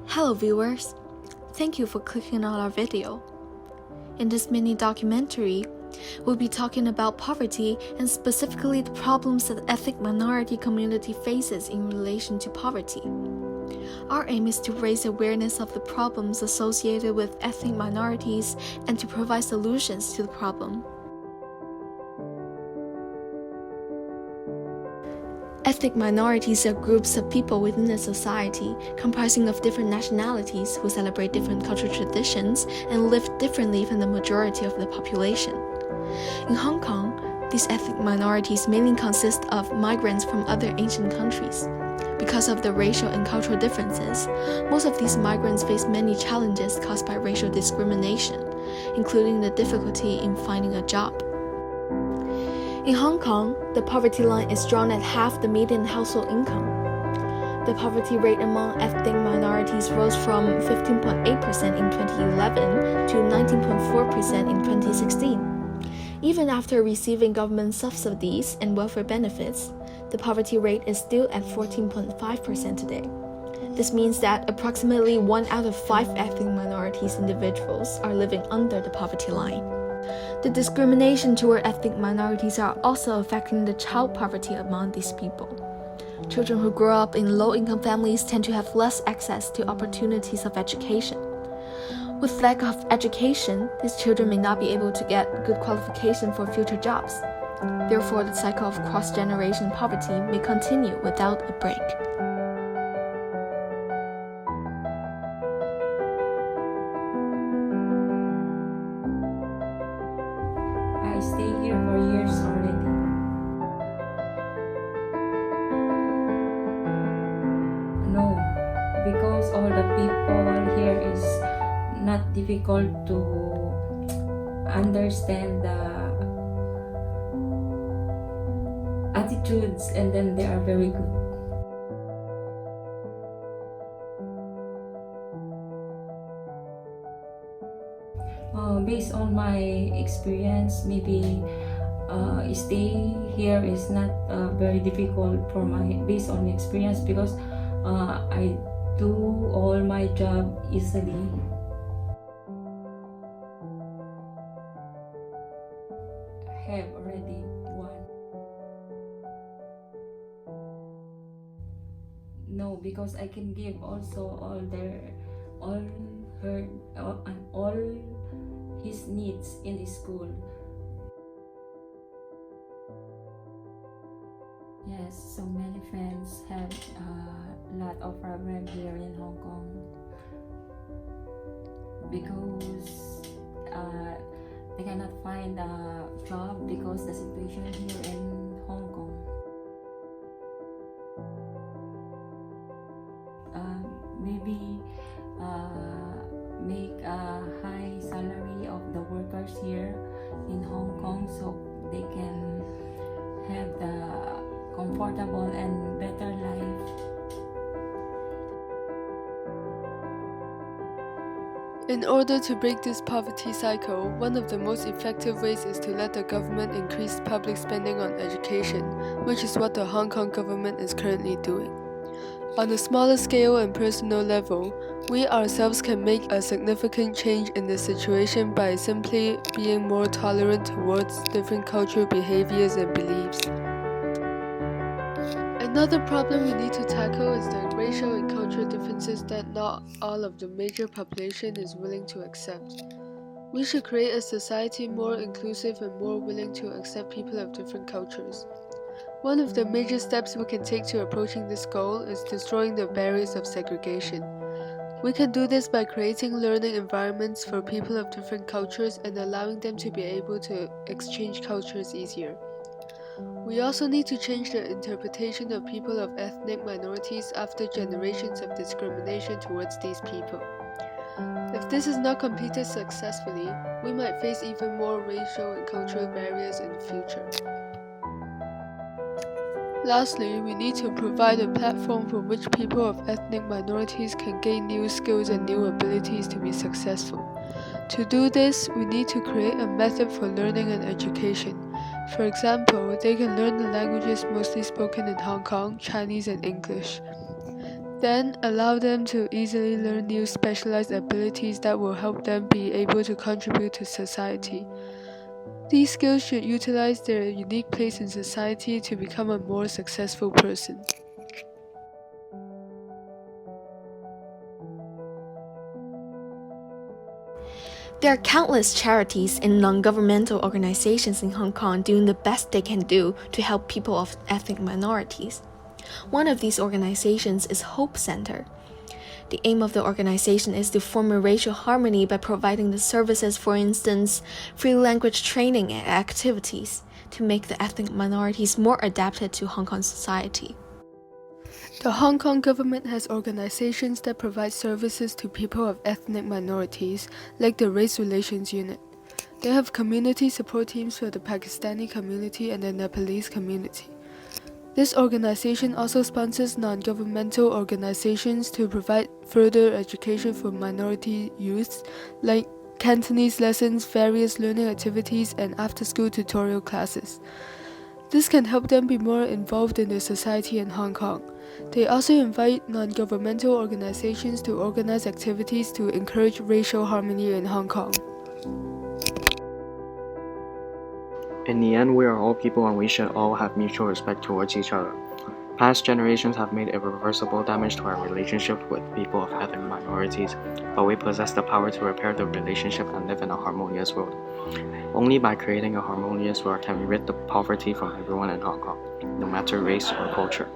Hello viewers, thank you for clicking on our video. In this mini documentary, we'll be talking about poverty and specifically the problems that the ethnic minority community faces in relation to poverty. Our aim is to raise awareness of the problems associated with ethnic minorities and to provide solutions to the problem. Ethnic minorities are groups of people within a society comprising of different nationalities who celebrate different cultural traditions and live differently from the majority of the population. In Hong Kong, these ethnic minorities mainly consist of migrants from other Asian countries. Because of the racial and cultural differences, most of these migrants face many challenges caused by racial discrimination, including the difficulty in finding a job. In Hong Kong, the poverty line is drawn at half the median household income. The poverty rate among ethnic minorities rose from 15.8% in 2011 to 19.4% in 2016. Even after receiving government subsidies and welfare benefits, the poverty rate is still at 14.5% today. This means that approximately 1 out of 5 ethnic minorities individuals are living under the poverty line. The discrimination toward ethnic minorities are also affecting the child poverty among these people. Children who grow up in low-income families tend to have less access to opportunities of education. With lack of education, these children may not be able to get good qualification for future jobs. Therefore, the cycle of cross-generation poverty may continue without a break. I stay here for years already. No, because all the people here is not difficult to understand the attitudes, and then they are very good. Based on my experience, maybe stay here is not very difficult for based on experience, because I do all my job easily. I have already one. No, because I can give also all his needs in the school. Yes, so many friends have a lot of problem here in Hong Kong because they cannot find a job because the situation here in Hong Kong. Maybe make a high salary of the workers here in Hong Kong so they can have the comfortable and better life. In order to break this poverty cycle, one of the most effective ways is to let the government increase public spending on education, which is what the Hong Kong government is currently doing. On a smaller scale and personal level, we ourselves can make a significant change in the situation by simply being more tolerant towards different cultural behaviors and beliefs. Another problem we need to tackle is the racial and cultural differences that not all of the major population is willing to accept. We should create a society more inclusive and more willing to accept people of different cultures. One of the major steps we can take to approaching this goal is destroying the barriers of segregation. We can do this by creating learning environments for people of different cultures and allowing them to be able to exchange cultures easier. We also need to change the interpretation of people of ethnic minorities after generations of discrimination towards these people. If this is not completed successfully, we might face even more racial and cultural barriers in the future. Lastly, we need to provide a platform from which people of ethnic minorities can gain new skills and new abilities to be successful. To do this, we need to create a method for learning and education. For example, they can learn the languages mostly spoken in Hong Kong, Chinese and English. Then allow them to easily learn new specialized abilities that will help them be able to contribute to society. These skills should utilize their unique place in society to become a more successful person. There are countless charities and non-governmental organizations in Hong Kong doing the best they can do to help people of ethnic minorities. One of these organizations is Hope Center. The aim of the organization is to form a racial harmony by providing the services, for instance, free language training and activities, to make the ethnic minorities more adapted to Hong Kong society. The Hong Kong government has organizations that provide services to people of ethnic minorities, like the Race Relations Unit. They have community support teams for the Pakistani community and the Nepalese community. This organization also sponsors non-governmental organizations to provide further education for minority youths, like Cantonese lessons, various learning activities, and after-school tutorial classes. This can help them be more involved in their society in Hong Kong. They also invite non-governmental organizations to organize activities to encourage racial harmony in Hong Kong. In the end, we are all people and we should all have mutual respect towards each other. Past generations have made irreversible damage to our relationship with people of ethnic minorities, but we possess the power to repair the relationship and live in a harmonious world. Only by creating a harmonious world can we rid the poverty from everyone in Hong Kong, no matter race or culture.